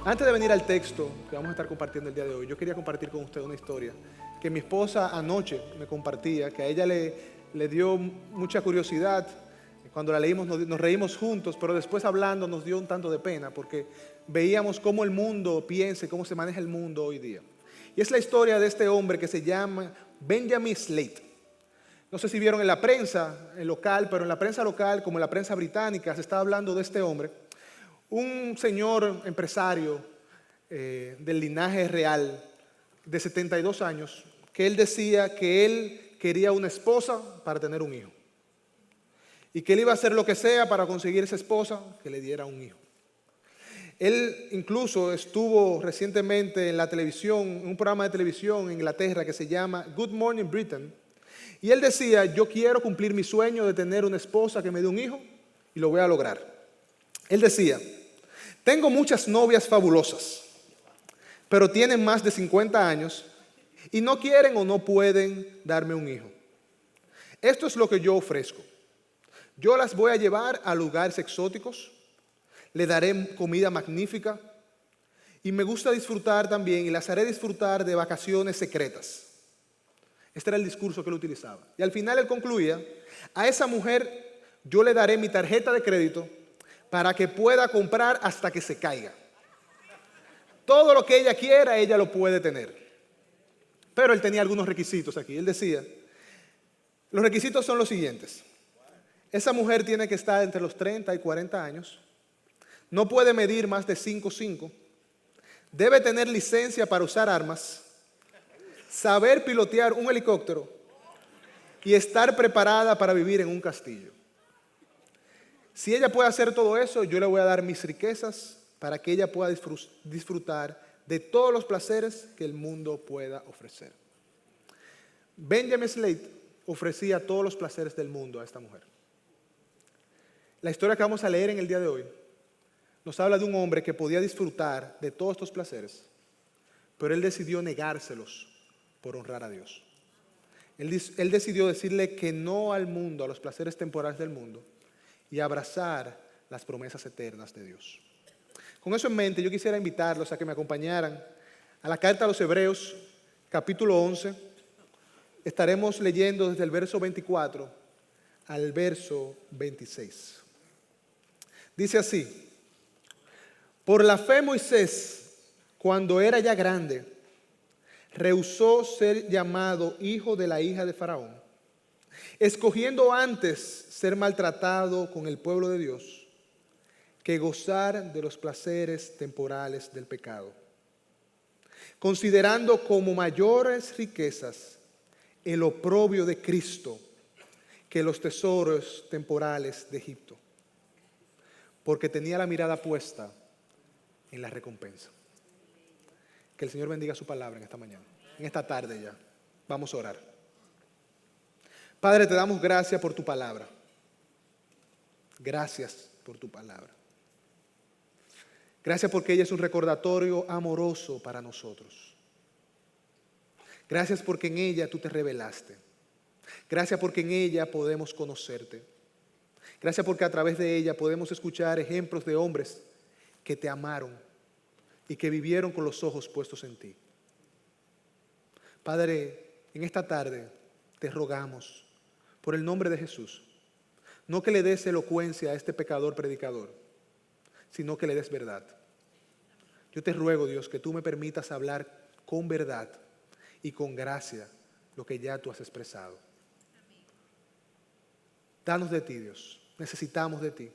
Antes de venir al texto que vamos a estar compartiendo el día de hoy, yo quería compartir con usted una historia que mi esposa anoche me compartía, que a ella le dio mucha curiosidad. Cuando la leímos nos reímos juntos, pero después hablando nos dio un tanto de pena porque veíamos cómo el mundo piensa y cómo se maneja el mundo hoy día. Y es la historia de este hombre que se llama Benjamin Slate. No sé si vieron en la prensa local, pero en la prensa local como en la prensa británica se está hablando de este hombre. Un señor empresario del linaje real de 72 años, que él decía que él quería una esposa para tener un hijo. Y que él iba a hacer lo que sea para conseguir esa esposa que le diera un hijo. Él incluso estuvo recientemente en la televisión, en un programa de televisión en Inglaterra que se llama Good Morning Britain. Y él decía, yo quiero cumplir mi sueño de tener una esposa que me dé un hijo y lo voy a lograr. Él decía, tengo muchas novias fabulosas, pero tienen más de 50 años y no quieren o no pueden darme un hijo. Esto es lo que yo ofrezco. Yo las voy a llevar a lugares exóticos, le daré comida magnífica y me gusta disfrutar también y las haré disfrutar de vacaciones secretas. Este era el discurso que él utilizaba. Y al final él concluía, a esa mujer yo le daré mi tarjeta de crédito para que pueda comprar hasta que se caiga. Todo lo que ella quiera, ella lo puede tener. Pero él tenía algunos requisitos aquí. Él decía, los requisitos son los siguientes. Esa mujer tiene que estar entre los 30 y 40 años. No puede medir más de 5'5". Debe tener licencia para usar armas, saber pilotear un helicóptero y estar preparada para vivir en un castillo. Si ella puede hacer todo eso, yo le voy a dar mis riquezas para que ella pueda disfrutar de todos los placeres que el mundo pueda ofrecer. Benjamin Slate ofrecía todos los placeres del mundo a esta mujer. La historia que vamos a leer en el día de hoy nos habla de un hombre que podía disfrutar de todos estos placeres, pero él decidió negárselos por honrar a Dios. Él decidió decirle que no al mundo, a los placeres temporales del mundo, y abrazar las promesas eternas de Dios. Con eso en mente, yo quisiera invitarlos a que me acompañaran a la carta a los Hebreos, capítulo 11. Estaremos leyendo desde el verso 24 al verso 26. Dice así, por la fe Moisés, cuando era ya grande, rehusó ser llamado hijo de la hija de Faraón, escogiendo antes ser maltratado con el pueblo de Dios que gozar de los placeres temporales del pecado, considerando como mayores riquezas el oprobio de Cristo que los tesoros temporales de Egipto, porque tenía la mirada puesta en la recompensa. Que el Señor bendiga su palabra en esta mañana, en esta tarde ya. Vamos a orar. Padre, te damos gracias por tu palabra. Gracias por tu palabra. Gracias porque ella es un recordatorio amoroso para nosotros. Gracias porque en ella tú te revelaste. Gracias porque en ella podemos conocerte. Gracias porque a través de ella podemos escuchar ejemplos de hombres que te amaron y que vivieron con los ojos puestos en ti. Padre, en esta tarde te rogamos por el nombre de Jesús, no que le des elocuencia a este pecador predicador, sino que le des verdad. Yo te ruego, Dios, que tú me permitas hablar con verdad y con gracia lo que ya tú has expresado. Danos de ti, Dios. Necesitamos de ti.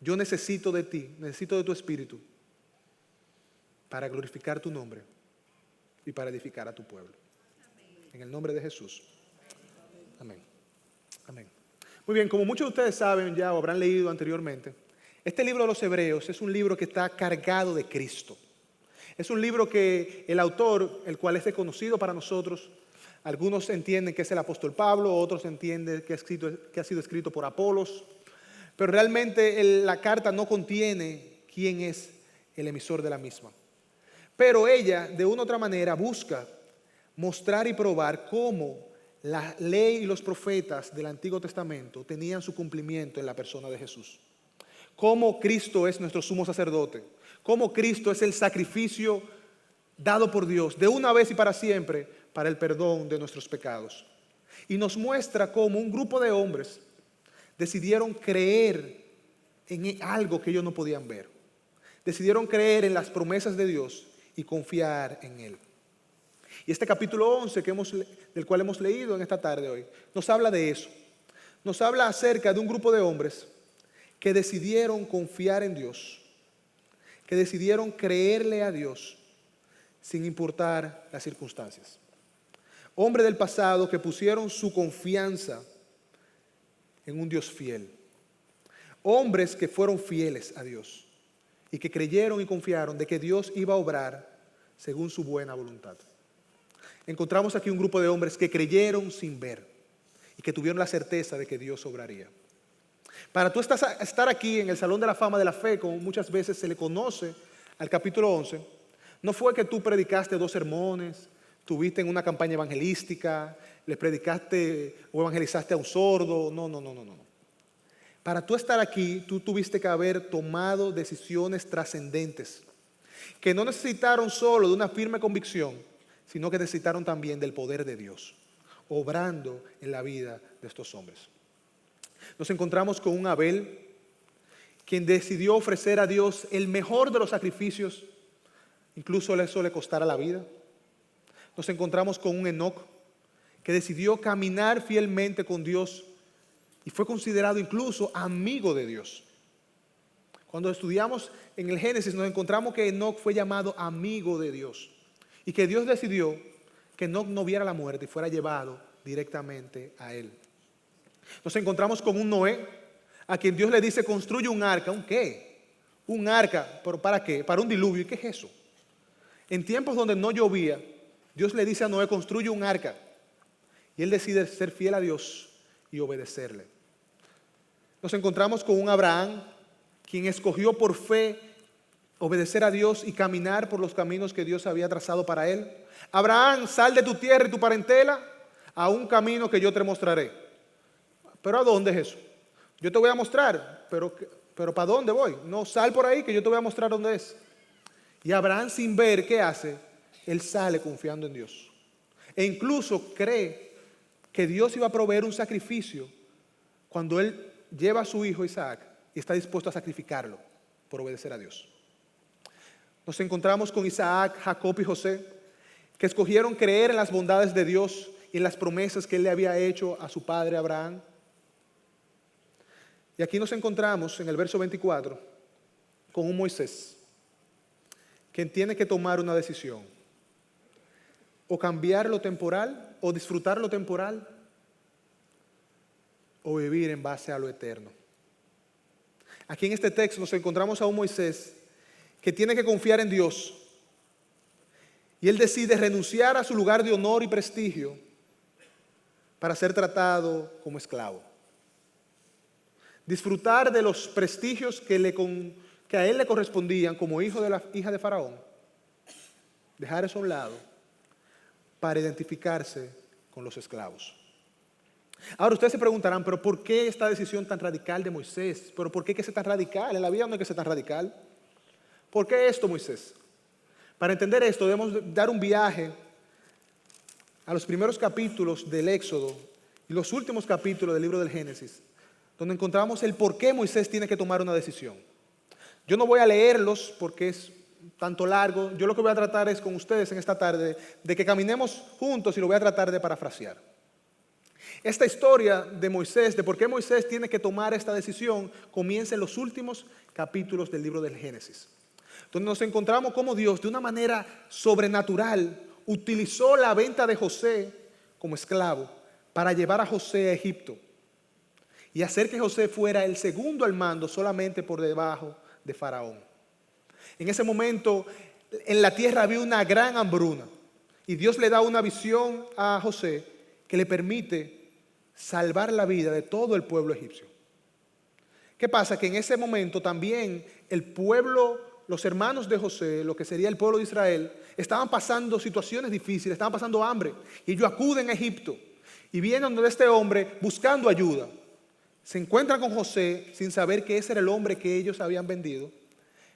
Yo necesito de ti, necesito de tu Espíritu para glorificar tu nombre y para edificar a tu pueblo. En el nombre de Jesús. Amén. Amén. Muy bien, como muchos de ustedes saben ya o habrán leído anteriormente, este libro de los Hebreos es un libro que está cargado de Cristo. Es un libro que el autor, el cual es desconocido para nosotros, algunos entienden que es el apóstol Pablo, otros entienden que ha sido escrito por Apolos, pero realmente la carta no contiene quién es el emisor de la misma. Pero ella, de una u otra manera, busca mostrar y probar cómo la ley y los profetas del Antiguo Testamento tenían su cumplimiento en la persona de Jesús. cómo Cristo es nuestro sumo sacerdote, cómo Cristo es el sacrificio dado por Dios de una vez y para siempre para el perdón de nuestros pecados. Y nos muestra cómo un grupo de hombres decidieron creer en algo que ellos no podían ver. Decidieron creer en las promesas de Dios y confiar en Él. Y este capítulo 11 del cual hemos leído en esta tarde hoy, nos habla de eso. Nos habla acerca de un grupo de hombres que decidieron confiar en Dios, que decidieron creerle a Dios sin importar las circunstancias. Hombres del pasado que pusieron su confianza en un Dios fiel. Hombres que fueron fieles a Dios y que creyeron y confiaron de que Dios iba a obrar según su buena voluntad. Encontramos aquí un grupo de hombres que creyeron sin ver y que tuvieron la certeza de que Dios obraría. Para tú estar aquí en el Salón de la Fama de la Fe, como muchas veces se le conoce al capítulo 11, no fue que tú predicaste 2 sermones, tuviste en una campaña evangelística, le predicaste o evangelizaste a un sordo. No. Para tú estar aquí, tú tuviste que haber tomado decisiones trascendentes, que no necesitaron solo de una firme convicción, sino que necesitaron también del poder de Dios, obrando en la vida de estos hombres. Nos encontramos con un Abel, quien decidió ofrecer a Dios el mejor de los sacrificios, incluso eso le costara la vida. Nos encontramos con un Enoc, que decidió caminar fielmente con Dios y fue considerado incluso amigo de Dios. Cuando estudiamos en el Génesis nos encontramos que Enoc fue llamado amigo de Dios y que Dios decidió que Enoc no viera la muerte y fuera llevado directamente a él. Nos encontramos con un Noé, a quien Dios le dice: construye un arca. ¿Un qué? Un arca. ¿Pero para qué? Para un diluvio. ¿Y qué es eso? En tiempos donde no llovía, Dios le dice a Noé: construye un arca. Y él decide ser fiel a Dios y obedecerle. Nos encontramos con un Abraham, quien escogió por fe obedecer a Dios y caminar por los caminos que Dios había trazado para él. Abraham, sal de tu tierra y tu parentela a un camino que yo te mostraré. ¿Pero a dónde es eso? Yo te voy a mostrar, pero ¿para dónde voy? No, sal por ahí que yo te voy a mostrar dónde es. Y Abraham, sin ver, ¿qué hace? Él sale confiando en Dios. E incluso cree que Dios iba a proveer un sacrificio cuando él lleva a su hijo Isaac y está dispuesto a sacrificarlo por obedecer a Dios. Nos encontramos con Isaac, Jacob y José, que escogieron creer en las bondades de Dios y en las promesas que él le había hecho a su padre Abraham. Y aquí nos encontramos en el verso 24 con un Moisés, quien tiene que tomar una decisión: o cambiar lo temporal, o disfrutar lo temporal, o vivir en base a lo eterno. Aquí en este texto nos encontramos a un Moisés que tiene que confiar en Dios, y él decide renunciar a su lugar de honor y prestigio para ser tratado como esclavo. Disfrutar de los prestigios que a él le correspondían como hijo de la hija de Faraón. Dejar eso a un lado para identificarse con los esclavos. Ahora ustedes se preguntarán: ¿pero por qué esta decisión tan radical de Moisés? ¿Pero por qué hay que ser tan radical? En la vida no hay que ser tan radical. ¿Por qué esto, Moisés? Para entender esto debemos dar un viaje a los primeros capítulos del Éxodo y los últimos capítulos del libro del Génesis, donde encontramos el por qué Moisés tiene que tomar una decisión. Yo no voy a leerlos porque es tanto largo. Yo lo que voy a tratar es con ustedes en esta tarde de que caminemos juntos y lo voy a tratar de parafrasear. Esta historia de Moisés, de por qué Moisés tiene que tomar esta decisión, comienza en los últimos capítulos del libro del Génesis, donde nos encontramos cómo Dios, de una manera sobrenatural, utilizó la venta de José como esclavo para llevar a José a Egipto y hacer que José fuera el segundo al mando solamente por debajo de Faraón. En ese momento en la tierra había una gran hambruna y Dios le da una visión a José que le permite salvar la vida de todo el pueblo egipcio. ¿Qué pasa? Que en ese momento también el pueblo, los hermanos de José, lo que sería el pueblo de Israel, estaban pasando situaciones difíciles, estaban pasando hambre, y ellos acuden a Egipto y vienen donde este hombre buscando ayuda. se encuentran con José sin saber que ese era el hombre que ellos habían vendido.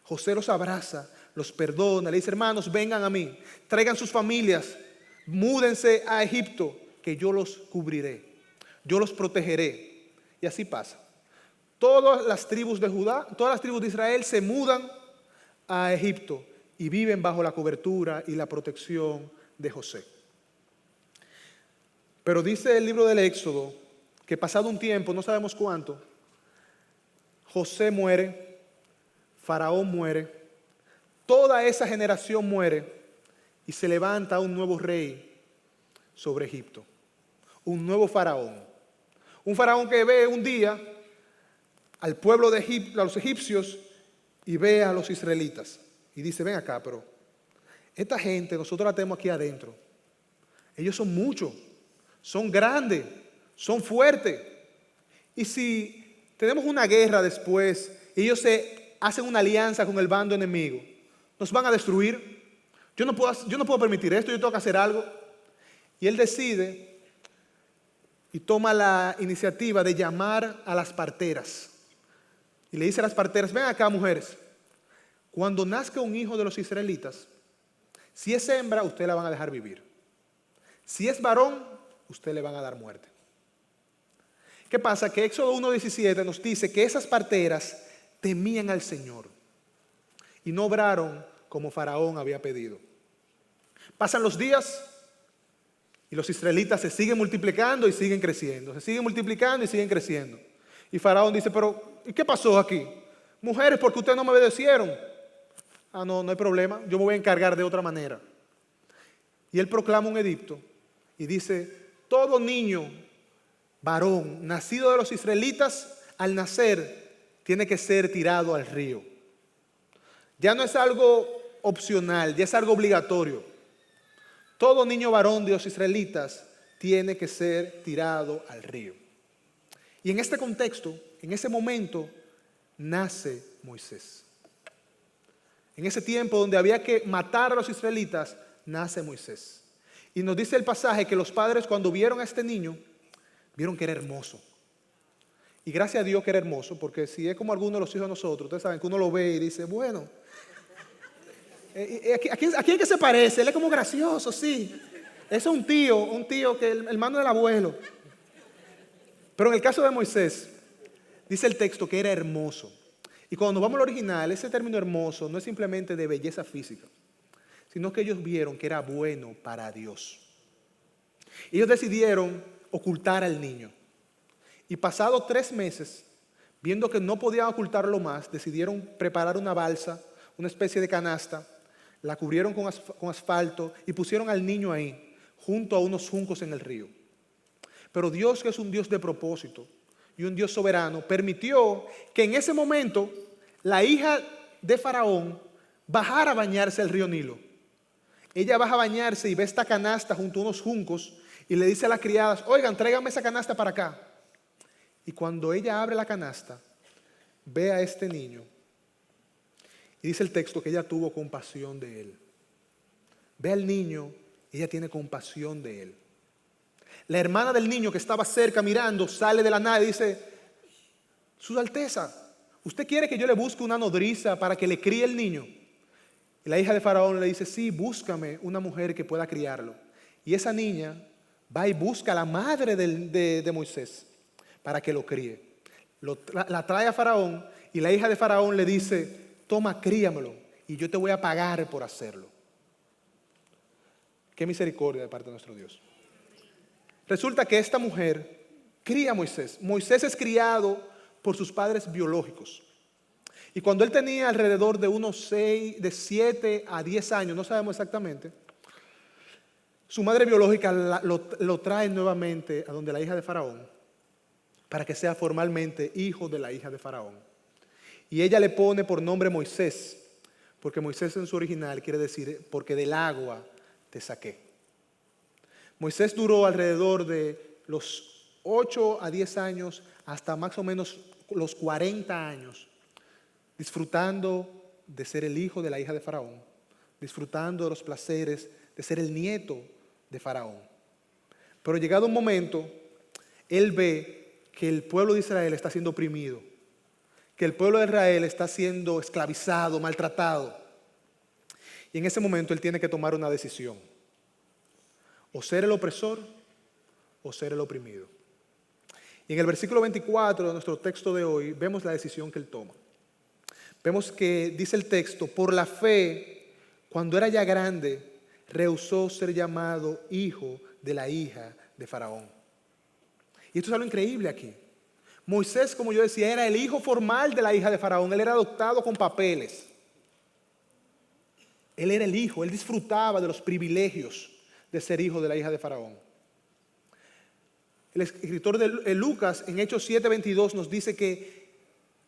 José los abraza, los perdona, le dice: hermanos, vengan a mí, traigan sus familias, múdense a Egipto, que yo los cubriré, yo los protegeré. Y así pasa. Todas las tribus de Judá, todas las tribus de Israel se mudan a Egipto y viven bajo la cobertura y la protección de José. Pero dice el libro del Éxodo que pasado un tiempo, no sabemos cuánto, José muere, Faraón muere, toda esa generación muere y se levanta un nuevo rey sobre Egipto, un nuevo faraón. Un faraón que ve un día al pueblo de Egipto, a los egipcios, y ve a los israelitas y dice: ven acá, pero esta gente nosotros la tenemos aquí adentro. Ellos son muchos, son grandes, son fuertes. Y si tenemos una guerra después y ellos se hacen una alianza con el bando enemigo, nos van a destruir. Yo no puedo permitir esto, yo tengo que hacer algo. Y él decide y toma la iniciativa de llamar a las parteras. Y le dice a las parteras: ven acá, mujeres, cuando nazca un hijo de los israelitas, si es hembra, ustedes la van a dejar vivir. Si es varón, ustedes le van a dar muerte. ¿Qué pasa? Que Éxodo 1:17 nos dice que esas parteras temían al Señor y no obraron como Faraón había pedido. Pasan los días y los israelitas se siguen multiplicando y siguen creciendo. Se siguen multiplicando y siguen creciendo. Y Faraón dice: pero ¿y qué pasó aquí? Mujeres, ¿por qué ustedes no me obedecieron? Ah, no hay problema, yo me voy a encargar de otra manera. Y él proclama un edicto y dice: todo niño varón nacido de los israelitas al nacer tiene que ser tirado al río. Ya no es algo opcional, ya es algo obligatorio. Todo niño varón de los israelitas tiene que ser tirado al río. Y en este contexto, en ese momento, nace Moisés. En ese tiempo donde había que matar a los israelitas, nace Moisés. Y nos dice el pasaje que los padres, cuando vieron a este niño, vieron que era hermoso. Y gracias a Dios que era hermoso, porque si es como alguno de los hijos de nosotros, ustedes saben que uno lo ve y dice: bueno, ¿a quién que se parece? Él es como gracioso, sí. Ese es un tío que el hermano del abuelo. Pero en el caso de Moisés, dice el texto que era hermoso. Y cuando nos vamos al original, ese término hermoso no es simplemente de belleza física, sino que ellos vieron que era bueno para Dios. Ellos decidieron ocultar al niño. Y pasados 3 meses, viendo que no podían ocultarlo más, decidieron preparar una balsa, una especie de canasta, la cubrieron con asfalto y pusieron al niño ahí, junto a unos juncos en el río. Pero Dios, que es un Dios de propósito y un Dios soberano, permitió que en ese momento la hija de Faraón bajara a bañarse al río Nilo. Ella baja a bañarse y ve esta canasta junto a unos juncos y le dice a las criadas: oigan, tráiganme esa canasta para acá. Y cuando ella abre la canasta, ve a este niño y dice el texto que ella tuvo compasión de él. Ve al niño y ella tiene compasión de él. La hermana del niño que estaba cerca mirando sale de la nada y dice: Su Alteza, ¿usted quiere que yo le busque una nodriza para que le críe el niño? Y la hija de Faraón le dice: sí, búscame una mujer que pueda criarlo. Y esa niña va y busca a la madre de Moisés para que lo críe. La trae a Faraón y la hija de Faraón le dice: toma, críamelo y yo te voy a pagar por hacerlo. Qué misericordia de parte de nuestro Dios. Resulta que esta mujer cría a Moisés. Moisés es criado por sus padres biológicos. Y cuando él tenía alrededor de de 7 a 10 años, no sabemos exactamente, su madre biológica lo trae nuevamente a donde la hija de Faraón para que sea formalmente hijo de la hija de Faraón. Y ella le pone por nombre Moisés, porque Moisés en su original quiere decir porque del agua te saqué. Moisés duró alrededor de los 8 a 10 años hasta más o menos los 40 años, disfrutando de ser el hijo de la hija de Faraón, disfrutando de los placeres de ser el nieto de Faraón. Pero llegado un momento, él ve que el pueblo de Israel está siendo oprimido, que el pueblo de Israel está siendo esclavizado, maltratado. Y en ese momento él tiene que tomar una decisión: o ser el opresor o ser el oprimido. Y en el versículo 24 de nuestro texto de hoy vemos la decisión que él toma. Vemos que dice el texto: por la fe, cuando era ya grande, rehusó ser llamado hijo de la hija de Faraón. Y esto es algo increíble aquí. Moisés, como yo decía, era el hijo formal de la hija de Faraón. Él era adoptado con papeles. Él era el hijo, él disfrutaba de los privilegios de ser hijo de la hija de Faraón. El escritor de Lucas en Hechos 7:22 nos dice que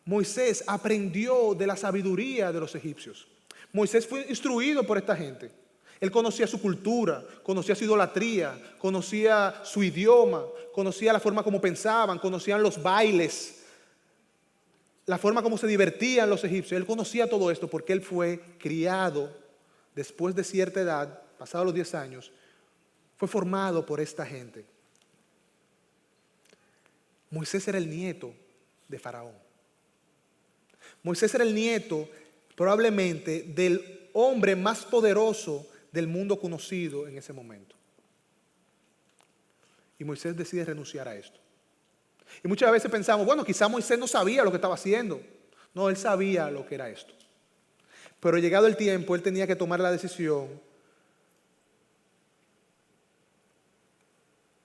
Moisés aprendió de la sabiduría de los egipcios. Moisés fue instruido por esta gente. Él conocía su cultura, conocía su idolatría, conocía su idioma, conocía la forma como pensaban, conocían los bailes, la forma como se divertían los egipcios. Él conocía todo esto porque él fue criado después de cierta edad, pasados los 10 años, fue formado por esta gente. Moisés era el nieto de Faraón. Moisés era el nieto probablemente del hombre más poderoso del mundo conocido en ese momento. Y Moisés decide renunciar a esto. Y muchas veces pensamos, bueno, quizá Moisés no sabía lo que estaba haciendo. No, él sabía lo que era esto. Pero llegado el tiempo, él tenía que tomar la decisión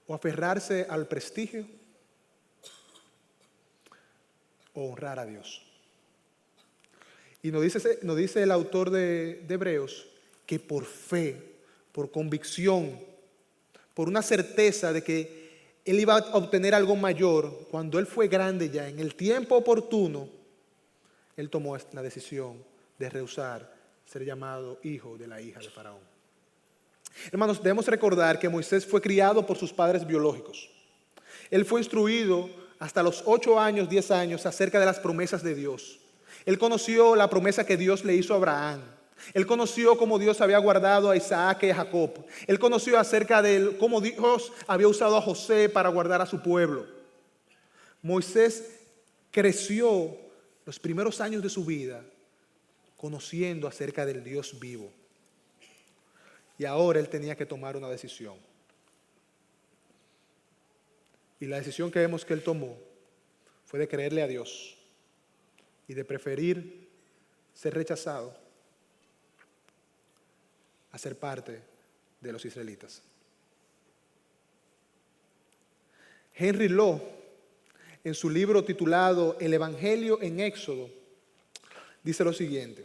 o aferrarse al prestigio o honrar a Dios. Y nos dice el autor de Hebreos que por fe, por convicción, por una certeza de que él iba a obtener algo mayor, cuando él fue grande ya, en el tiempo oportuno, él tomó la decisión de rehusar ser llamado hijo de la hija de Faraón. Hermanos, debemos recordar que Moisés fue criado por sus padres biológicos. Él fue instruido hasta los 8 años, 10 años acerca de las promesas de Dios. Él conoció la promesa que Dios le hizo a Abraham. Él conoció cómo Dios había guardado a Isaac y a Jacob. Él conoció acerca de cómo Dios había usado a José para guardar a su pueblo. Moisés creció los primeros años de su vida conociendo acerca del Dios vivo. Y ahora él tenía que tomar una decisión. Y la decisión que vemos que él tomó fue de creerle a Dios y de preferir ser rechazado a ser parte de los israelitas. Henry Law, en su libro titulado El Evangelio en Éxodo, dice lo siguiente: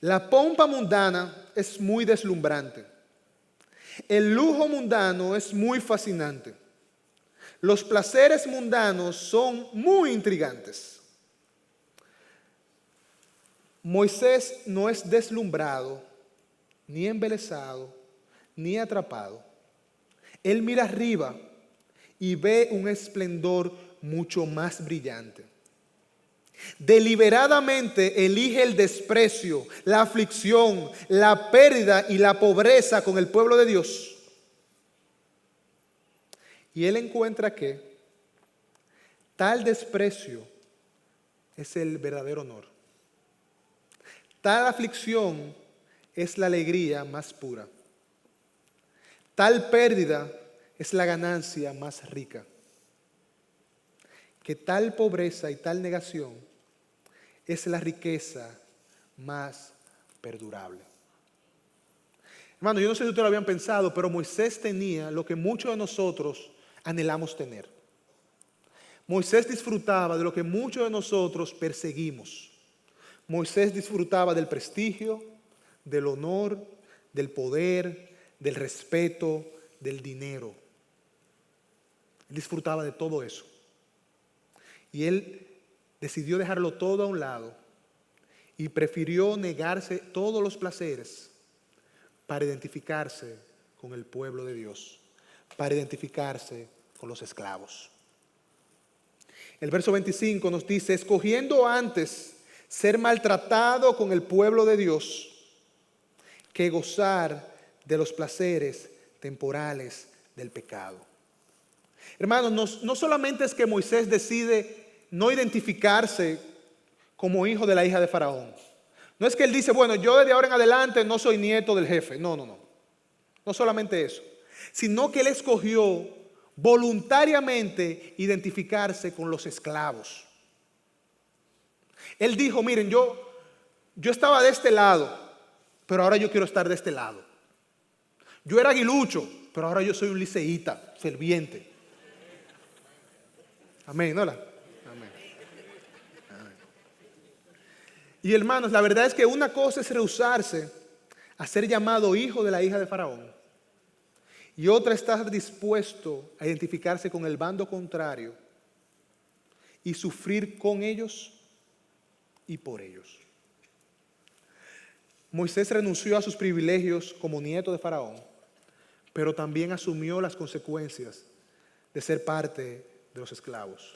la pompa mundana es muy deslumbrante. El lujo mundano es muy fascinante. Los placeres mundanos son muy intrigantes. Moisés no es deslumbrado, ni embelesado, ni atrapado. Él mira arriba y ve un esplendor mucho más brillante. Deliberadamente elige el desprecio, la aflicción, la pérdida y la pobreza con el pueblo de Dios. Y él encuentra que tal desprecio es el verdadero honor. Tal aflicción es la alegría más pura. Tal pérdida es la ganancia más rica. Que tal pobreza y tal negación es la riqueza más perdurable. Hermano, yo no sé si ustedes lo habían pensado, pero Moisés tenía lo que muchos de nosotros anhelamos tener. Moisés disfrutaba de lo que muchos de nosotros perseguimos. Moisés disfrutaba del prestigio, del honor, del poder, del respeto, del dinero. Él disfrutaba de todo eso. Y él decidió dejarlo todo a un lado y prefirió negarse todos los placeres para identificarse con el pueblo de Dios, para identificarse con los esclavos. El verso 25 nos dice: escogiendo antes ser maltratado con el pueblo de Dios que gozar de los placeres temporales del pecado. Hermanos, no solamente es que Moisés decide no identificarse como hijo de la hija de Faraón. No es que él dice, bueno, yo desde ahora en adelante no soy nieto del jefe. No, no, no. No solamente eso. Sino que él escogió voluntariamente identificarse con los esclavos. Él dijo, miren, yo estaba de este lado, pero ahora yo quiero estar de este lado. Yo era aguilucho, pero ahora yo soy un liceíta, ferviente. Amén, ¿no? Amén. Amén. Y hermanos, la verdad es que una cosa es rehusarse a ser llamado hijo de la hija de Faraón. Y otra estar dispuesto a identificarse con el bando contrario y sufrir con ellos y por ellos. Moisés renunció a sus privilegios como nieto de Faraón, pero también asumió las consecuencias de ser parte de los esclavos.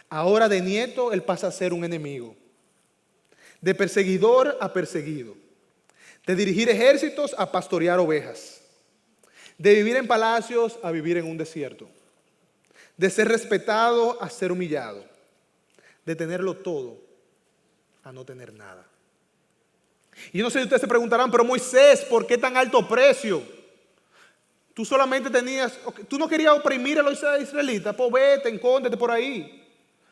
Ahora de nieto él pasa a ser un enemigo, de perseguidor a perseguido, de dirigir ejércitos a pastorear ovejas, de vivir en palacios a vivir en un desierto, de ser respetado a ser humillado, de tenerlo todo a no tener nada. Y yo no sé si ustedes se preguntarán, pero Moisés, ¿por qué tan alto precio? Tú solamente tú no querías oprimir a los israelitas, pues vete, escóndete por ahí.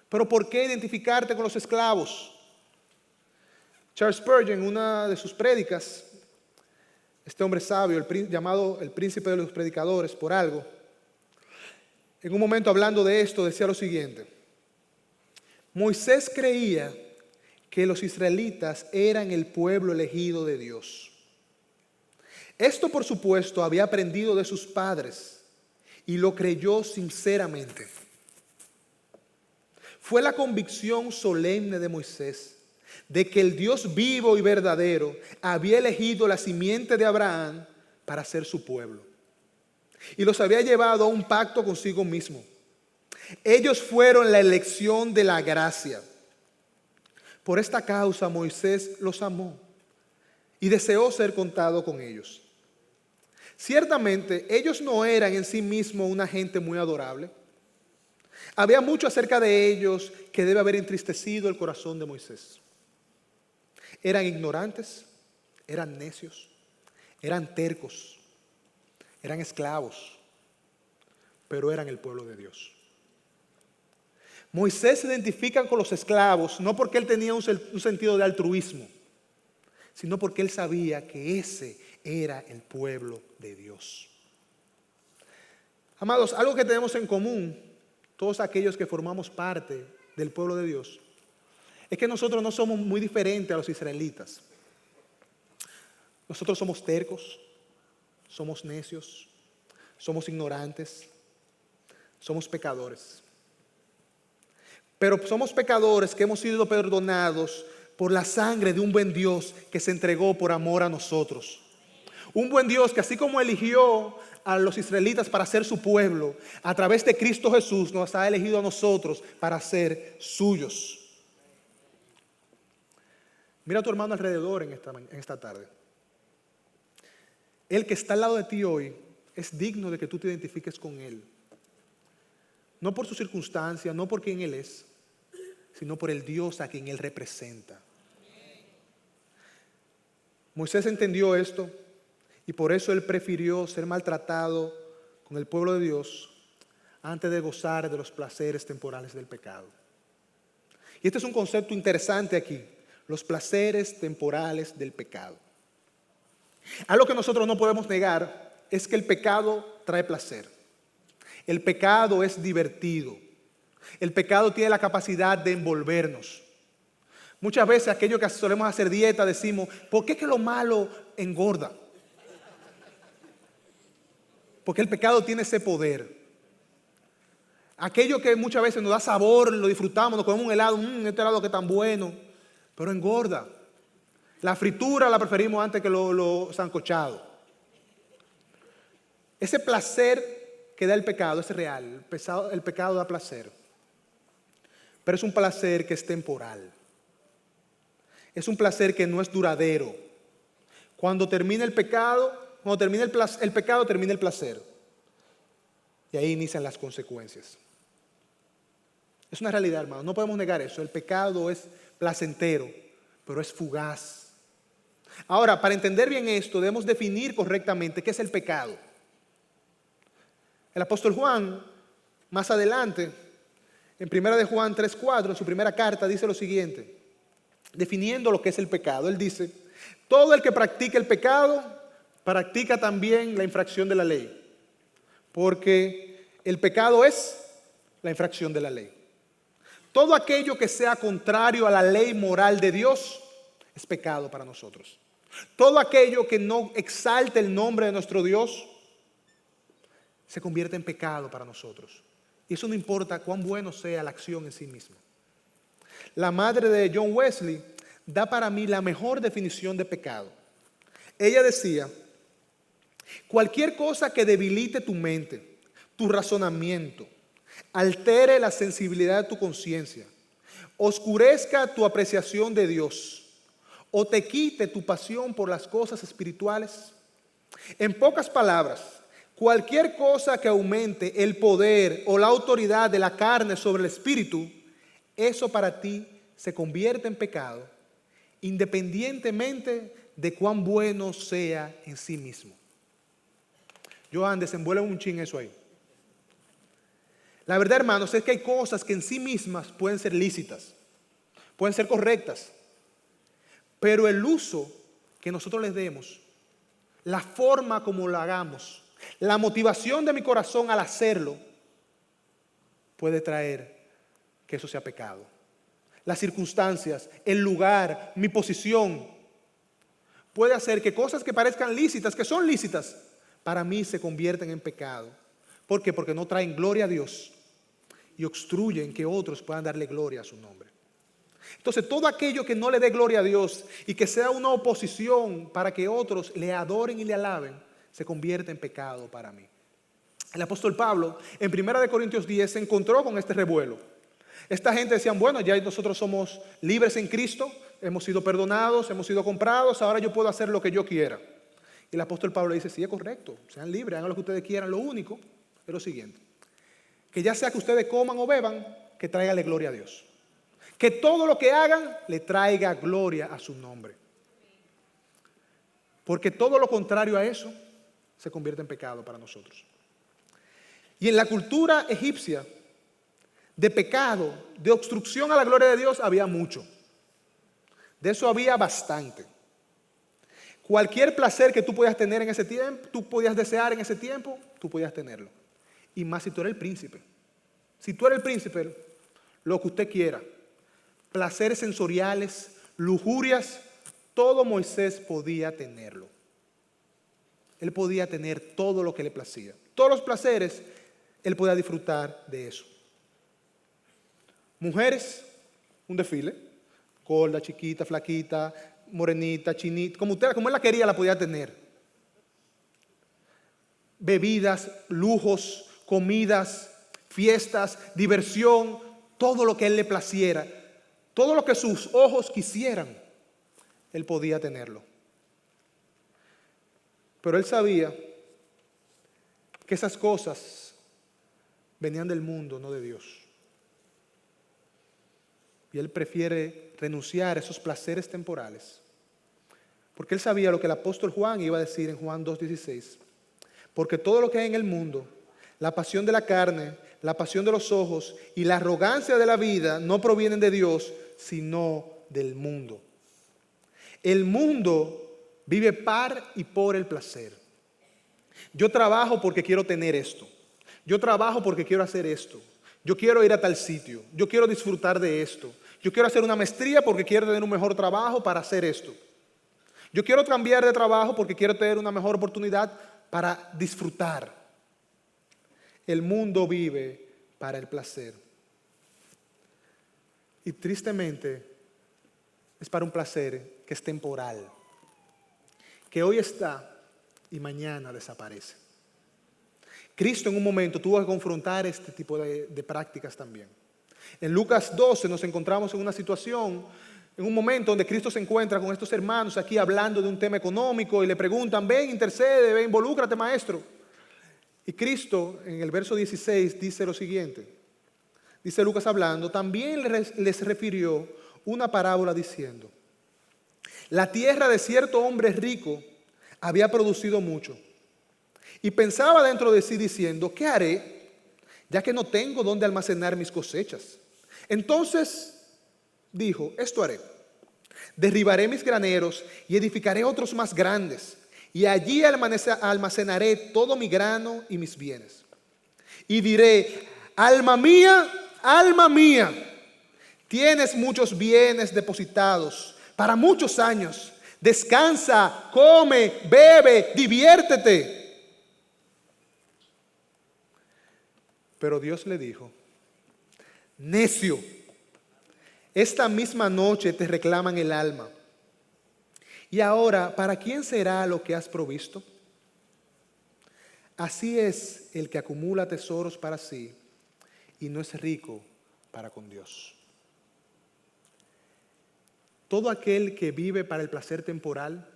Pero ¿por qué identificarte con los esclavos? Charles Spurgeon, en una de sus prédicas, este hombre sabio, llamado el príncipe de los predicadores por algo, en un momento hablando de esto decía lo siguiente: Moisés creía que los israelitas eran el pueblo elegido de Dios. Esto, por supuesto, había aprendido de sus padres y lo creyó sinceramente. Fue la convicción solemne de Moisés de que el Dios vivo y verdadero había elegido la simiente de Abraham para ser su pueblo y los había llevado a un pacto consigo mismo. Ellos fueron la elección de la gracia. Por esta causa Moisés los amó y deseó ser contado con ellos. Ciertamente ellos no eran en sí mismos una gente muy adorable. Había mucho acerca de ellos que debe haber entristecido el corazón de Moisés. Eran ignorantes, eran necios, eran tercos, eran esclavos, pero eran el pueblo de Dios. Moisés se identifica con los esclavos no porque él tenía un sentido de altruismo, sino porque él sabía que ese era el pueblo de Dios. Amados, algo que tenemos en común, todos aquellos que formamos parte del pueblo de Dios, es que nosotros no somos muy diferentes a los israelitas. Nosotros somos tercos, somos necios, somos ignorantes, somos pecadores. Pero somos pecadores que hemos sido perdonados por la sangre de un buen Dios que se entregó por amor a nosotros. Un buen Dios que así como eligió a los israelitas para ser su pueblo, a través de Cristo Jesús nos ha elegido a nosotros para ser suyos. Mira a tu hermano alrededor en esta tarde. El que está al lado de ti hoy es digno de que tú te identifiques con él. No por su circunstancia, no por quien él es, sino por el Dios a quien él representa. Moisés entendió esto y por eso él prefirió ser maltratado con el pueblo de Dios antes de gozar de los placeres temporales del pecado. Y este es un concepto interesante aquí, los placeres temporales del pecado. Algo que nosotros no podemos negar es que el pecado trae placer. El pecado es divertido. El pecado tiene la capacidad de envolvernos. Muchas veces aquellos que solemos hacer dieta decimos, ¿por qué es que lo malo engorda? Porque el pecado tiene ese poder. Aquello que muchas veces nos da sabor, lo disfrutamos, nos comemos un helado, este helado que es tan bueno, pero engorda. La fritura la preferimos antes que lo sancochado. Ese placer que da el pecado es real. El pecado da placer. Pero es un placer que es temporal. Es un placer que no es duradero. Cuando termina el pecado, el pecado termina el placer. Y ahí inician las consecuencias. Es una realidad, hermano, no podemos negar eso. El pecado es placentero, pero es fugaz. Ahora, para entender bien esto, debemos definir correctamente qué es el pecado. El apóstol Juan, más adelante, en 1 de Juan 3:4, en su primera carta, dice lo siguiente, definiendo lo que es el pecado. Él dice, todo el que practica el pecado, practica también la infracción de la ley. Porque el pecado es la infracción de la ley. Todo aquello que sea contrario a la ley moral de Dios es pecado para nosotros. Todo aquello que no exalte el nombre de nuestro Dios se convierte en pecado para nosotros. Y eso no importa cuán bueno sea la acción en sí misma. La madre de John Wesley da para mí la mejor definición de pecado. Ella decía, cualquier cosa que debilite tu mente, tu razonamiento, altere la sensibilidad de tu conciencia, oscurezca tu apreciación de Dios o te quite tu pasión por las cosas espirituales. En pocas palabras, cualquier cosa que aumente el poder o la autoridad de la carne sobre el espíritu, eso para ti se convierte en pecado, independientemente de cuán bueno sea en sí mismo. Joan, desenvuelve un chin eso ahí. La verdad, hermanos, es que hay cosas que en sí mismas pueden ser lícitas, pueden ser correctas, pero el uso que nosotros les demos, la forma como lo hagamos, la motivación de mi corazón al hacerlo, puede traer que eso sea pecado. Las circunstancias, el lugar, mi posición, puede hacer que cosas que parezcan lícitas, que son lícitas, para mí se convierten en pecado. ¿Por qué? Porque no traen gloria a Dios y obstruyen que otros puedan darle gloria a su nombre. Entonces, todo aquello que no le dé gloria a Dios y que sea una oposición para que otros le adoren y le alaben, se convierte en pecado para mí. El apóstol Pablo, en 1 Corintios 10, se encontró con este revuelo. Esta gente decían, bueno, ya nosotros somos libres en Cristo, hemos sido perdonados, hemos sido comprados, ahora yo puedo hacer lo que yo quiera. Y el apóstol Pablo dice, sí, es correcto, sean libres, hagan lo que ustedes quieran. Lo único es lo siguiente, que ya sea que ustedes coman o beban, que tráigale gloria a Dios. Que todo lo que hagan le traiga gloria a su nombre. Porque todo lo contrario a eso se convierte en pecado para nosotros. Y en la cultura egipcia, de pecado, de obstrucción a la gloria de Dios, había mucho. De eso había bastante. Cualquier placer que tú podías tener en ese tiempo, tú podías desear en ese tiempo, tú podías tenerlo. Y más si tú eres el príncipe. Si tú eres el príncipe, lo que usted quiera. Placeres sensoriales, lujurias, todo Moisés podía tenerlo. Él podía tener todo lo que le placía. Todos los placeres, él podía disfrutar de eso. Mujeres, un desfile, gorda, chiquita, flaquita, morenita, chinita, como él la quería, la podía tener. Bebidas, lujos, comidas, fiestas, diversión, todo lo que a él le placiera, todo lo que sus ojos quisieran, él podía tenerlo. Pero él sabía que esas cosas venían del mundo, no de Dios. Y él prefiere renunciar a esos placeres temporales. Porque él sabía lo que el apóstol Juan iba a decir en Juan 2:16. Porque todo lo que hay en el mundo, la pasión de la carne, la pasión de los ojos y la arrogancia de la vida no provienen de Dios, sino del mundo. El mundo vive par y por el placer. Yo trabajo porque quiero tener esto. Yo trabajo porque quiero hacer esto. Yo quiero ir a tal sitio. Yo quiero disfrutar de esto. Yo quiero hacer una maestría porque quiero tener un mejor trabajo para hacer esto. Yo quiero cambiar de trabajo porque quiero tener una mejor oportunidad para disfrutar. El mundo vive para el placer. Y tristemente es para un placer que es temporal, que hoy está y mañana desaparece. Cristo en un momento tuvo que confrontar este tipo de prácticas también. En Lucas 12 nos encontramos en una situación, en un momento donde Cristo se encuentra con estos hermanos aquí hablando de un tema económico y le preguntan, ven, intercede, ven, involúcrate, maestro. Y Cristo en el verso 16 dice lo siguiente. Dice Lucas hablando, también les refirió una parábola diciendo, la tierra de cierto hombre rico había producido mucho. Y pensaba dentro de sí diciendo, ¿qué haré? Ya que no tengo dónde almacenar mis cosechas. Entonces dijo, esto haré. Derribaré mis graneros y edificaré otros más grandes. Y allí almacenaré todo mi grano y mis bienes. Y diré, alma mía, tienes muchos bienes depositados para muchos años. Descansa, come, bebe, diviértete. Pero Dios le dijo, necio, esta misma noche te reclaman el alma. Y ahora, ¿para quién será lo que has provisto? Así es el que acumula tesoros para sí y no es rico para con Dios. Todo aquel que vive para el placer temporal,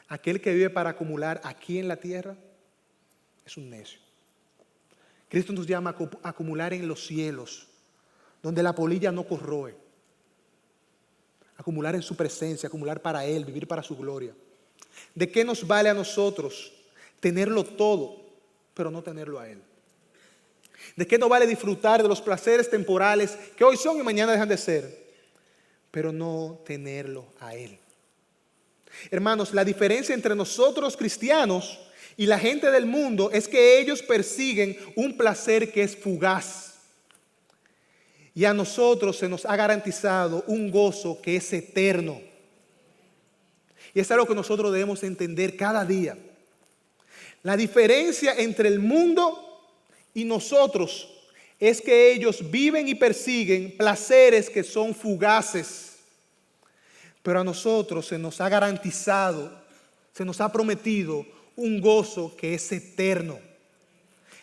aquel que vive para acumular aquí en la tierra, es un necio. Cristo nos llama a acumular en los cielos, donde la polilla no corroe. Acumular en su presencia, acumular para Él, vivir para su gloria. ¿De qué nos vale a nosotros tenerlo todo, pero no tenerlo a Él? ¿De qué nos vale disfrutar de los placeres temporales que hoy son y mañana dejan de ser, pero no tenerlo a Él? Hermanos, la diferencia entre nosotros cristianos y la gente del mundo es que ellos persiguen un placer que es fugaz. Y a nosotros se nos ha garantizado un gozo que es eterno. Y es algo que nosotros debemos entender cada día. La diferencia entre el mundo y nosotros es que ellos viven y persiguen placeres que son fugaces. Pero a nosotros se nos ha garantizado, se nos ha prometido un gozo que es eterno.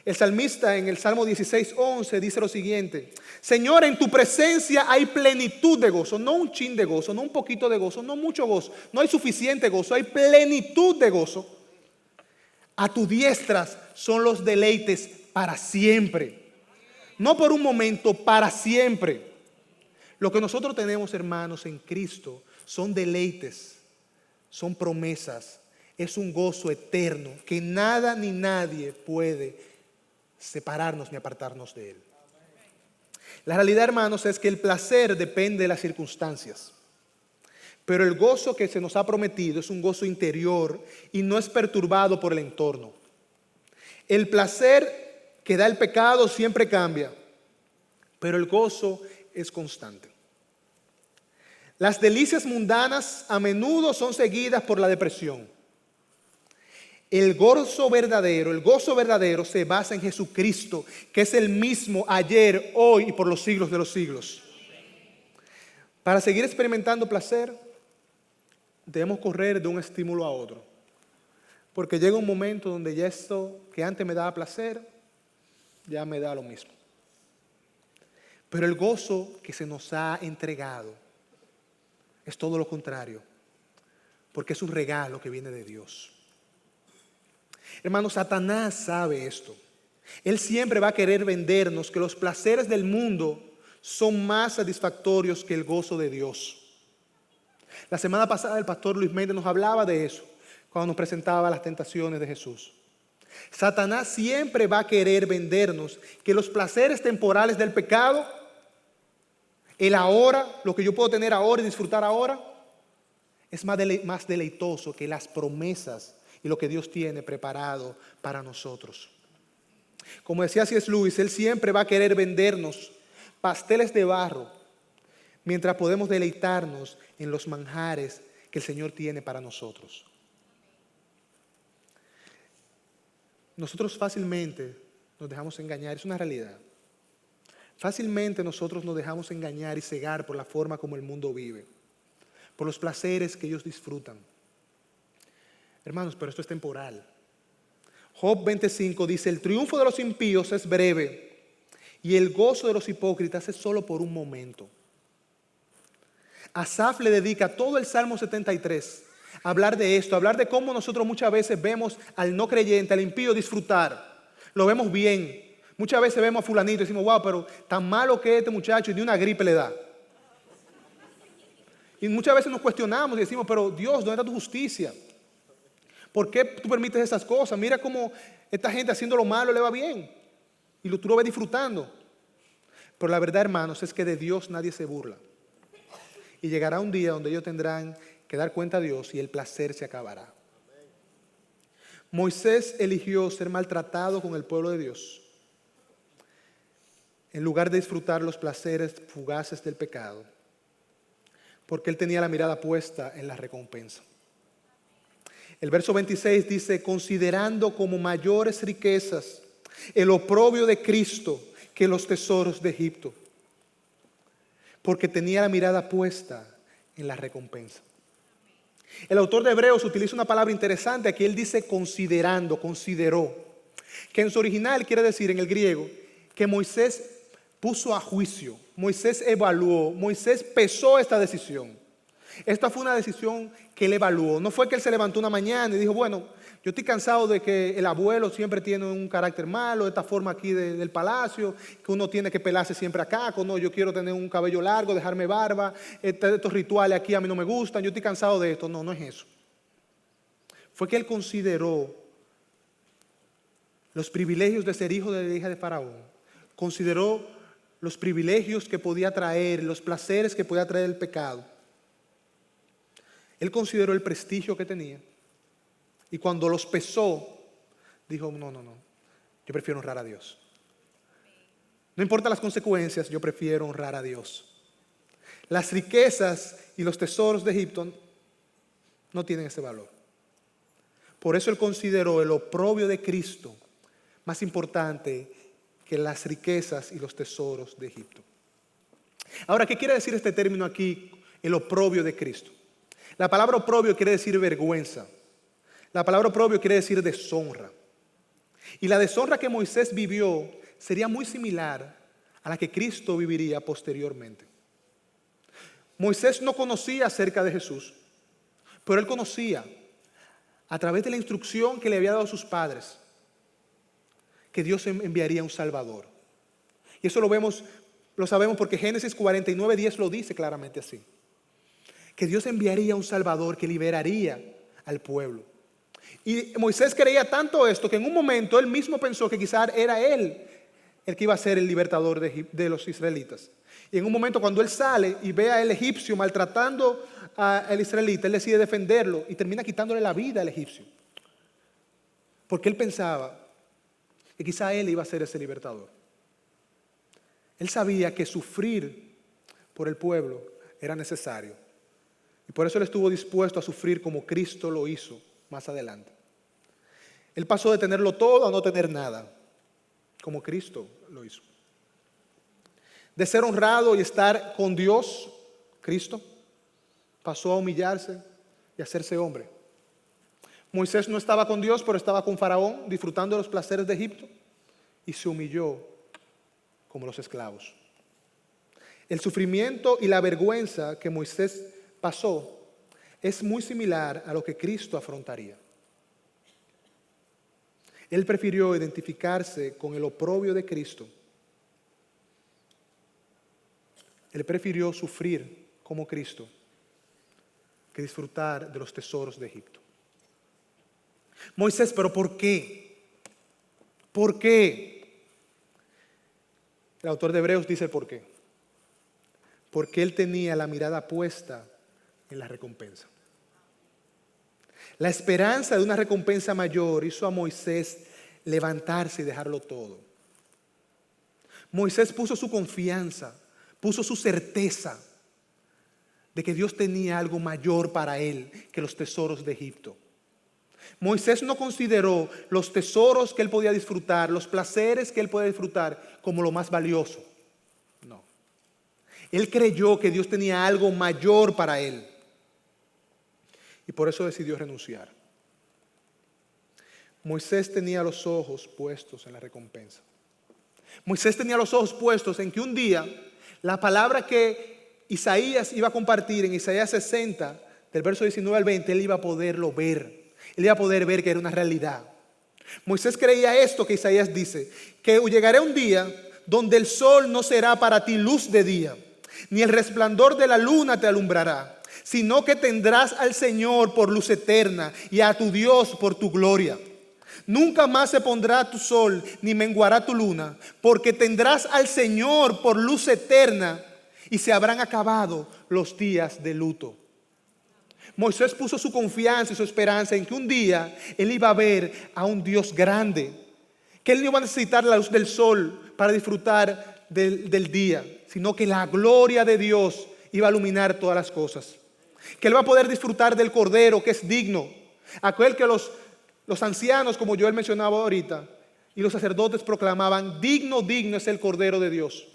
El salmista en el Salmo 16:11 dice lo siguiente: Señor, en tu presencia hay plenitud de gozo, no un chin de gozo, no un poquito de gozo, no mucho gozo, no hay suficiente gozo, hay plenitud de gozo. A tu diestra son los deleites para siempre, no por un momento, para siempre. Lo que nosotros tenemos, hermanos, en Cristo son deleites, son promesas, es un gozo eterno que nada ni nadie puede separarnos ni apartarnos de Él. La realidad, hermanos, es que el placer depende de las circunstancias, pero el gozo que se nos ha prometido es un gozo interior y no es perturbado por el entorno. El placer que da el pecado siempre cambia, pero el gozo es constante. Las delicias mundanas a menudo son seguidas por la depresión. El gozo verdadero se basa en Jesucristo, que es el mismo ayer, hoy y por los siglos de los siglos. Para seguir experimentando placer, debemos correr de un estímulo a otro. Porque llega un momento donde ya esto que antes me daba placer, ya me da lo mismo. Pero el gozo que se nos ha entregado es todo lo contrario, porque es un regalo que viene de Dios. Hermanos, Satanás sabe esto. Él siempre va a querer vendernos que los placeres del mundo son más satisfactorios que el gozo de Dios. La semana pasada el pastor Luis Méndez nos hablaba de eso cuando nos presentaba las tentaciones de Jesús. Satanás siempre va a querer vendernos que los placeres temporales del pecado, el ahora, lo que yo puedo tener ahora y disfrutar ahora, es más deleitoso que las promesas y lo que Dios tiene preparado para nosotros. Como decía C.S. Lewis, Él siempre va a querer vendernos pasteles de barro, mientras podemos deleitarnos en los manjares que el Señor tiene para nosotros. Nosotros fácilmente nos dejamos engañar, es una realidad. Fácilmente nosotros nos dejamos engañar y cegar por la forma como el mundo vive, por los placeres que ellos disfrutan. Hermanos, pero esto es temporal. Job 25 dice, el triunfo de los impíos es breve y el gozo de los hipócritas es solo por un momento. Asaf le dedica todo el Salmo 73 a hablar de esto, a hablar de cómo nosotros muchas veces vemos al no creyente, al impío disfrutar, lo vemos bien. Muchas veces vemos a fulanito y decimos, wow, pero tan malo que es este muchacho y ni una gripe le da. Y muchas veces nos cuestionamos y decimos, pero Dios, ¿dónde está tu justicia? ¿Por qué tú permites esas cosas? Mira cómo esta gente haciendo lo malo le va bien. Y tú lo ves disfrutando. Pero la verdad, hermanos, es que de Dios nadie se burla. Y llegará un día donde ellos tendrán que dar cuenta a Dios y el placer se acabará. Moisés eligió ser maltratado con el pueblo de Dios en lugar de disfrutar los placeres fugaces del pecado, porque él tenía la mirada puesta en la recompensa. El verso 26 dice, considerando como mayores riquezas el oprobio de Cristo que los tesoros de Egipto, porque tenía la mirada puesta en la recompensa. El autor de Hebreos utiliza una palabra interesante, aquí él dice considerando, consideró, que en su original quiere decir en el griego que Moisés puso a juicio, Moisés evaluó, Moisés pesó esta decisión. Esta fue una decisión que él evaluó. No fue que él se levantó una mañana y dijo, bueno, yo estoy cansado de que el abuelo siempre tiene un carácter malo, esta forma aquí del palacio, que uno tiene que pelarse siempre acá, que no, yo quiero tener un cabello largo, dejarme barba, estos rituales aquí a mí no me gustan, yo estoy cansado de esto. No, no es eso. Fue que él consideró los privilegios de ser hijo de la hija de Faraón, consideró los privilegios que podía traer, los placeres que podía traer el pecado. Él consideró el prestigio que tenía y cuando los pesó, dijo, no, yo prefiero honrar a Dios. No importa las consecuencias, yo prefiero honrar a Dios. Las riquezas y los tesoros de Egipto no tienen ese valor. Por eso él consideró el oprobio de Cristo más importante que las riquezas y los tesoros de Egipto. Ahora, ¿qué quiere decir este término aquí, el oprobio de Cristo? La palabra oprobio quiere decir vergüenza. La palabra oprobio quiere decir deshonra. Y la deshonra que Moisés vivió sería muy similar a la que Cristo viviría posteriormente. Moisés no conocía acerca de Jesús, pero él conocía a través de la instrucción que le había dado a sus padres que Dios enviaría un Salvador. Y eso lo sabemos porque Génesis 49:10 lo dice claramente así. Que Dios enviaría un Salvador que liberaría al pueblo. Y Moisés creía tanto esto que en un momento él mismo pensó que quizás era él el que iba a ser el libertador de los israelitas. Y en un momento cuando él sale y ve al egipcio maltratando al israelita, él decide defenderlo y termina quitándole la vida al egipcio. Porque él pensaba que quizá él iba a ser ese libertador. Él sabía que sufrir por el pueblo era necesario. Y por eso él estuvo dispuesto a sufrir como Cristo lo hizo más adelante. Él pasó de tenerlo todo a no tener nada, como Cristo lo hizo. De ser honrado y estar con Dios, Cristo, pasó a humillarse y a hacerse hombre. Moisés no estaba con Dios, pero estaba con Faraón, disfrutando de los placeres de Egipto, y se humilló como los esclavos. El sufrimiento y la vergüenza que Moisés pasó es muy similar a lo que Cristo afrontaría. Él prefirió identificarse con el oprobio de Cristo. Él prefirió sufrir como Cristo que disfrutar de los tesoros de Egipto. Moisés, ¿pero por qué? ¿Por qué? El autor de Hebreos dice el por qué. Porque él tenía la mirada puesta en la recompensa. La esperanza de una recompensa mayor hizo a Moisés levantarse y dejarlo todo. Moisés puso su confianza, puso su certeza de que Dios tenía algo mayor para él que los tesoros de Egipto. Moisés no consideró los tesoros que él podía disfrutar, los placeres que él podía disfrutar como lo más valioso. No. Él creyó que Dios tenía algo mayor para él. Y por eso decidió renunciar. Moisés tenía los ojos puestos en la recompensa. Moisés tenía los ojos puestos en que un día la palabra que Isaías iba a compartir en Isaías 60, del verso 19 al 20, él iba a poderlo ver. Él iba a poder ver que era una realidad. Moisés creía esto que Isaías dice, que llegará un día donde el sol no será para ti luz de día, ni el resplandor de la luna te alumbrará, sino que tendrás al Señor por luz eterna y a tu Dios por tu gloria. Nunca más se pondrá tu sol ni menguará tu luna, porque tendrás al Señor por luz eterna y se habrán acabado los días de luto. Moisés puso su confianza y su esperanza en que un día él iba a ver a un Dios grande, que él no iba a necesitar la luz del sol para disfrutar del día, sino que la gloria de Dios iba a iluminar todas las cosas, que él va a poder disfrutar del Cordero que es digno, aquel que los ancianos, como Joel mencionaba ahorita, y los sacerdotes proclamaban: digno, digno es el Cordero de Dios.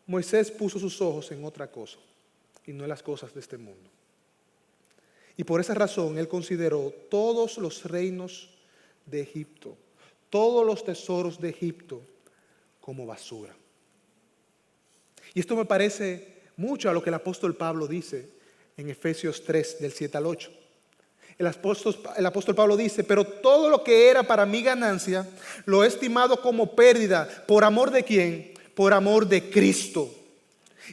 Moisés puso sus ojos en otra cosa y no en las cosas de este mundo. Y por esa razón él consideró todos los reinos de Egipto, todos los tesoros de Egipto como basura. Y esto me parece mucho a lo que el apóstol Pablo dice en Efesios 3, del 7 al 8. El apóstol Pablo dice: pero todo lo que era para mi ganancia, lo he estimado como pérdida. ¿Por amor de quién? Por amor de Cristo.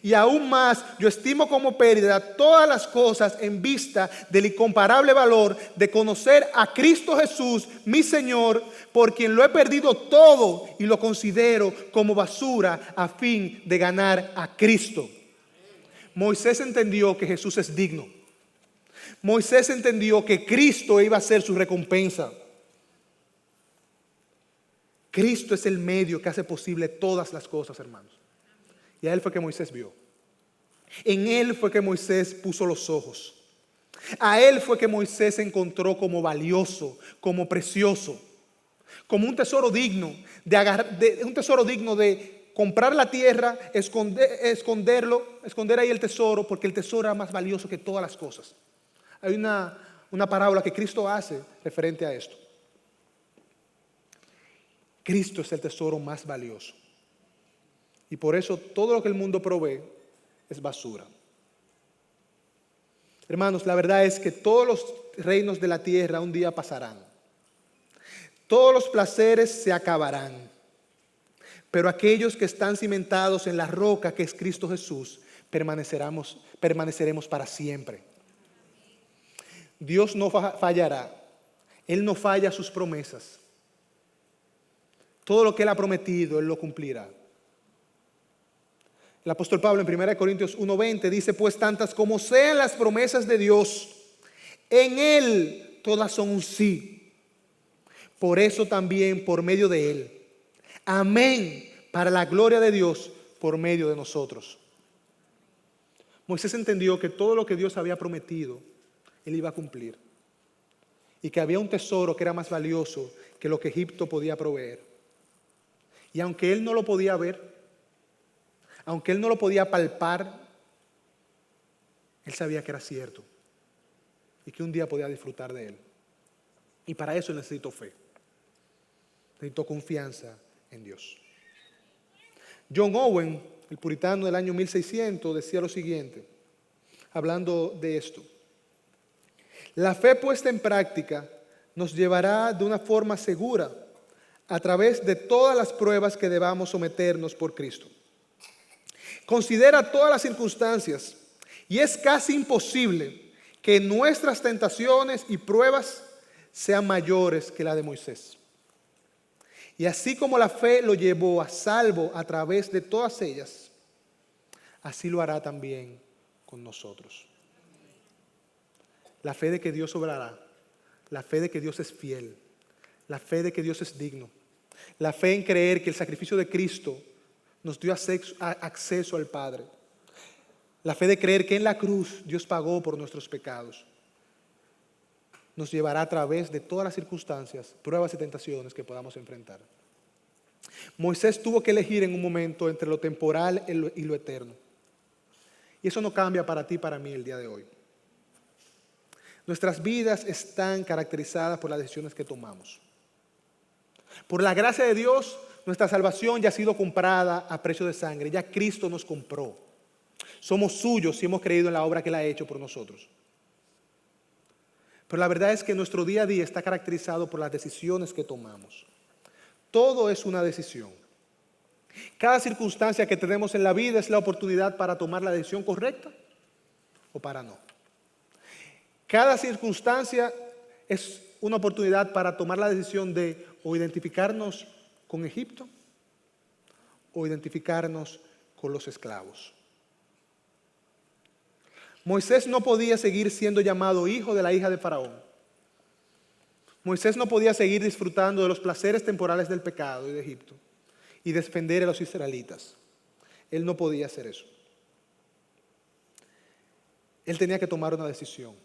Y aún más, yo estimo como pérdida todas las cosas en vista del incomparable valor de conocer a Cristo Jesús, mi Señor, por quien lo he perdido todo y lo considero como basura a fin de ganar a Cristo. Moisés entendió que Jesús es digno. Moisés entendió que Cristo iba a ser su recompensa. Cristo es el medio que hace posible todas las cosas, hermanos. Y a él fue que Moisés vio. En él fue que Moisés puso los ojos. A él fue que Moisés encontró como valioso, como precioso, como un tesoro digno un tesoro digno de comprar la tierra, esconder ahí el tesoro, porque el tesoro era más valioso que todas las cosas. Hay una parábola que Cristo hace referente a esto. Cristo es el tesoro más valioso. Y por eso todo lo que el mundo provee es basura. Hermanos, la verdad es que todos los reinos de la tierra un día pasarán. Todos los placeres se acabarán. Pero aquellos que están cimentados en la roca que es Cristo Jesús, permaneceremos para siempre. Dios no fallará. Él no falla sus promesas. Todo lo que Él ha prometido, Él lo cumplirá. El apóstol Pablo en 1 Corintios 1:20 dice: pues tantas como sean las promesas de Dios, en Él todas son un sí. Por eso también por medio de Él. Amén, para la gloria de Dios por medio de nosotros. Moisés entendió que todo lo que Dios había prometido, Él iba a cumplir. Y que había un tesoro que era más valioso que lo que Egipto podía proveer. Y aunque él no lo podía ver, aunque él no lo podía palpar, él sabía que era cierto y que un día podía disfrutar de él. Y para eso necesitó fe, necesitó confianza en Dios. John Owen, el puritano del año 1600, decía lo siguiente, hablando de esto: la fe puesta en práctica nos llevará de una forma segura a través de todas las pruebas que debamos someternos por Cristo. Considera todas las circunstancias y es casi imposible que nuestras tentaciones y pruebas sean mayores que la de Moisés. Y así como la fe lo llevó a salvo a través de todas ellas, así lo hará también con nosotros. La fe de que Dios obrará, la fe de que Dios es fiel, la fe de que Dios es digno, la fe en creer que el sacrificio de Cristo nos dio acceso al Padre. La fe de creer que en la cruz Dios pagó por nuestros pecados. Nos llevará a través de todas las circunstancias, pruebas y tentaciones que podamos enfrentar. Moisés tuvo que elegir en un momento entre lo temporal y lo eterno. Y eso no cambia para ti y para mí el día de hoy. Nuestras vidas están caracterizadas por las decisiones que tomamos. Por la gracia de Dios, nuestra salvación ya ha sido comprada a precio de sangre. Ya Cristo nos compró. Somos suyos si hemos creído en la obra que Él ha hecho por nosotros. Pero la verdad es que nuestro día a día está caracterizado por las decisiones que tomamos. Todo es una decisión. Cada circunstancia que tenemos en la vida es la oportunidad para tomar la decisión correcta o para no. Cada circunstancia es una oportunidad para tomar la decisión de o identificarnos con Egipto o identificarnos con los esclavos. Moisés no podía seguir siendo llamado hijo de la hija de Faraón. Moisés no podía seguir disfrutando de los placeres temporales del pecado y de Egipto y defender a los israelitas. Él no podía hacer eso. Él tenía que tomar una decisión.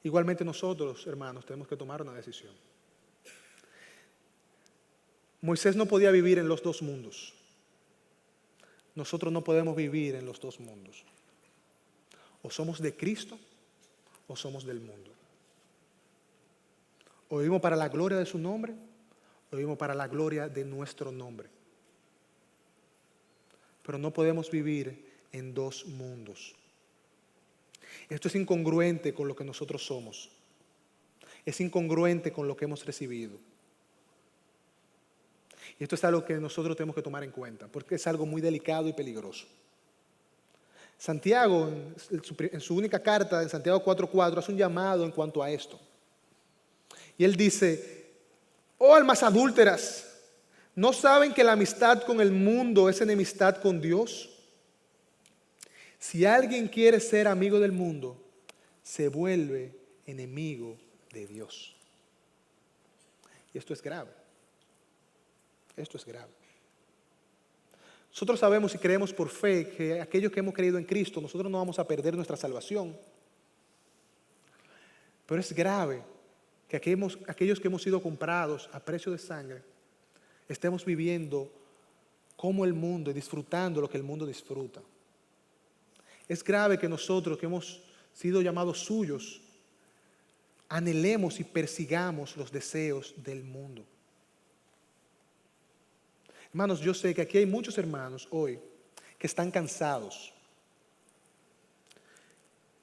Igualmente nosotros, hermanos, tenemos que tomar una decisión. Moisés no podía vivir en los dos mundos. Nosotros no podemos vivir en los dos mundos. O somos de Cristo o somos del mundo. O vivimos para la gloria de su nombre o vivimos para la gloria de nuestro nombre. Pero no podemos vivir en dos mundos. Esto es incongruente con lo que nosotros somos. Es incongruente con lo que hemos recibido. Y esto es algo que nosotros tenemos que tomar en cuenta, porque es algo muy delicado y peligroso. Santiago, en su única carta, en Santiago 4:4, hace un llamado en cuanto a esto. Y él dice: oh almas adúlteras, ¿no saben que la amistad con el mundo es enemistad con Dios? Si alguien quiere ser amigo del mundo, se vuelve enemigo de Dios. Y esto es grave. Esto es grave. Nosotros sabemos y creemos por fe que aquellos que hemos creído en Cristo, nosotros no vamos a perder nuestra salvación. Pero es grave que aquellos que hemos sido comprados a precio de sangre, estemos viviendo como el mundo y disfrutando lo que el mundo disfruta. Es grave que nosotros que hemos sido llamados suyos, anhelemos y persigamos los deseos del mundo. Hermanos, yo sé que aquí hay muchos hermanos hoy que están cansados,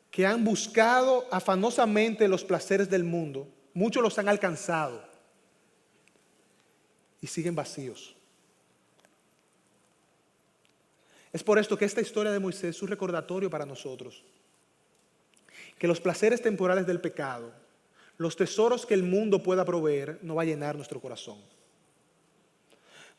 que han buscado afanosamente los placeres del mundo, muchos los han alcanzado y siguen vacíos. Es por esto que esta historia de Moisés es un recordatorio para nosotros, que los placeres temporales del pecado, los tesoros que el mundo pueda proveer, no va a llenar nuestro corazón.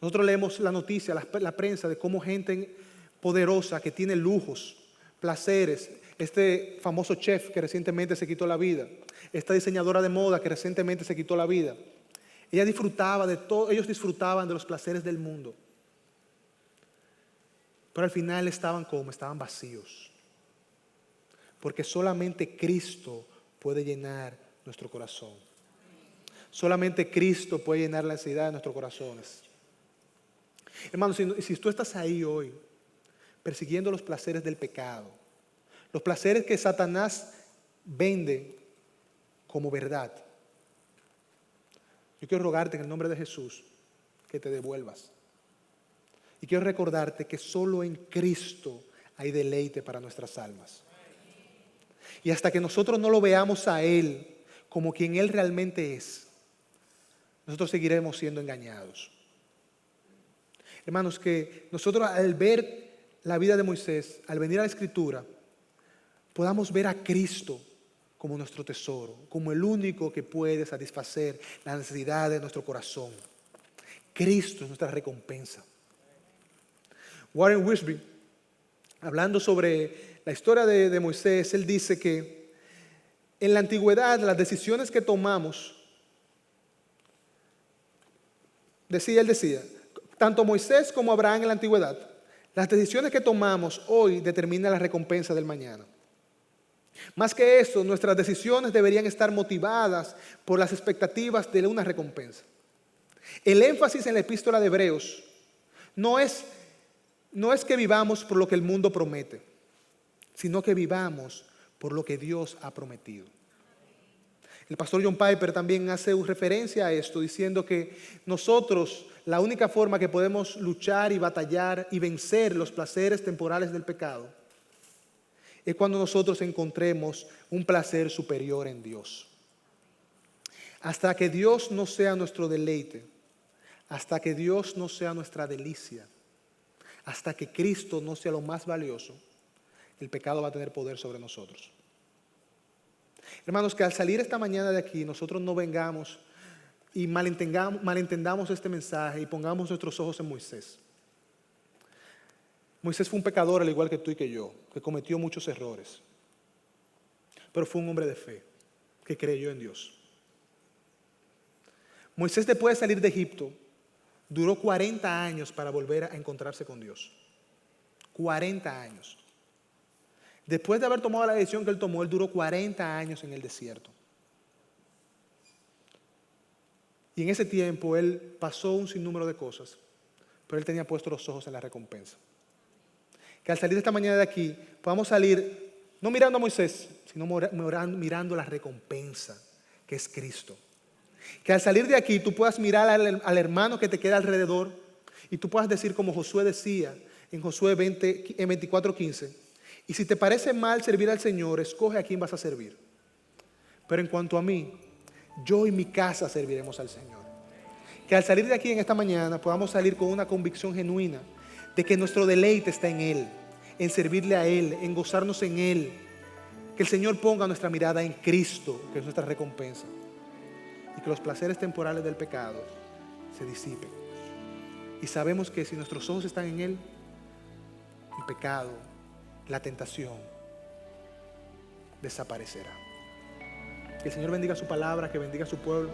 Nosotros leemos la noticia, la prensa, de cómo gente poderosa que tiene lujos, placeres, este famoso chef que recientemente se quitó la vida, esta diseñadora de moda que recientemente se quitó la vida, ella disfrutaba de todo, ellos disfrutaban de los placeres del mundo. Pero al final estaban vacíos. Porque solamente Cristo puede llenar nuestro corazón. Solamente Cristo puede llenar la ansiedad de nuestros corazones. Hermanos, si tú estás ahí hoy, persiguiendo los placeres del pecado, los placeres que Satanás vende como verdad, yo quiero rogarte en el nombre de Jesús que te devuelvas. Y quiero recordarte que solo en Cristo hay deleite para nuestras almas. Y hasta que nosotros no lo veamos a Él como quien Él realmente es, nosotros seguiremos siendo engañados. Hermanos, que nosotros al ver la vida de Moisés, al venir a la Escritura, podamos ver a Cristo como nuestro tesoro, como el único que puede satisfacer la necesidad de nuestro corazón. Cristo es nuestra recompensa. Warren Wiersbe, hablando sobre la historia de Moisés, él dice que en la antigüedad las decisiones que tomamos, él decía, tanto Moisés como Abraham en la antigüedad, las decisiones que tomamos hoy determinan la recompensa del mañana. Más que eso, nuestras decisiones deberían estar motivadas por las expectativas de una recompensa. El énfasis en la epístola de Hebreos no es que vivamos por lo que el mundo promete, sino que vivamos por lo que Dios ha prometido. El pastor John Piper también hace referencia a esto, diciendo que nosotros, la única forma que podemos luchar y batallar y vencer los placeres temporales del pecado, es cuando nosotros encontremos un placer superior en Dios. Hasta que Dios no sea nuestro deleite, hasta que Dios no sea nuestra delicia, hasta que Cristo no sea lo más valioso, el pecado va a tener poder sobre nosotros. Hermanos, que al salir esta mañana de aquí, nosotros no vengamos y malentendamos este mensaje y pongamos nuestros ojos en Moisés. Moisés fue un pecador al igual que tú y que yo, que cometió muchos errores, pero fue un hombre de fe, que creyó en Dios. Moisés, después de salir de Egipto, duró 40 años para volver a encontrarse con Dios. 40 años. Después de haber tomado la decisión que él tomó, él duró 40 años en el desierto. Y en ese tiempo él pasó un sinnúmero de cosas, pero él tenía puestos los ojos en la recompensa. Que al salir esta mañana de aquí, podamos salir no mirando a Moisés, sino mirando la recompensa, que es Cristo. Que al salir de aquí tú puedas mirar al hermano que te queda alrededor y tú puedas decir como Josué decía en Josué 24:15, y si te parece mal servir al Señor, escoge a quién vas a servir. Pero en cuanto a mí, yo y mi casa serviremos al Señor. Que al salir de aquí en esta mañana podamos salir con una convicción genuina de que nuestro deleite está en Él, en servirle a Él, en gozarnos en Él. Que el Señor ponga nuestra mirada en Cristo, que es nuestra recompensa. Y que los placeres temporales del pecado se disipen. Y sabemos que si nuestros ojos están en Él, el pecado, la tentación, desaparecerá. Que el Señor bendiga su palabra, que bendiga a su pueblo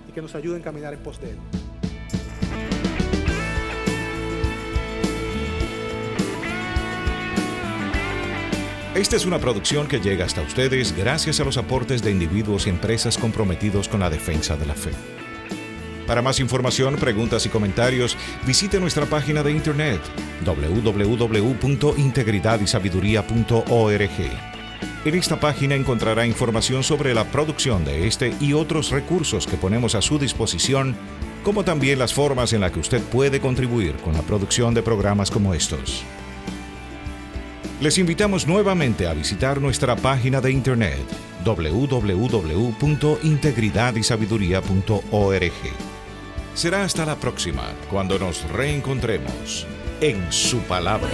y que nos ayude a caminar en pos de Él. Esta es una producción que llega hasta ustedes gracias a los aportes de individuos y empresas comprometidos con la defensa de la fe. Para más información, preguntas y comentarios, visite nuestra página de internet www.integridadysabiduría.org. En esta página encontrará información sobre la producción de este y otros recursos que ponemos a su disposición, como también las formas en las que usted puede contribuir con la producción de programas como estos. Les invitamos nuevamente a visitar nuestra página de internet www.integridadysabiduría.org. Será hasta la próxima, cuando nos reencontremos en su palabra.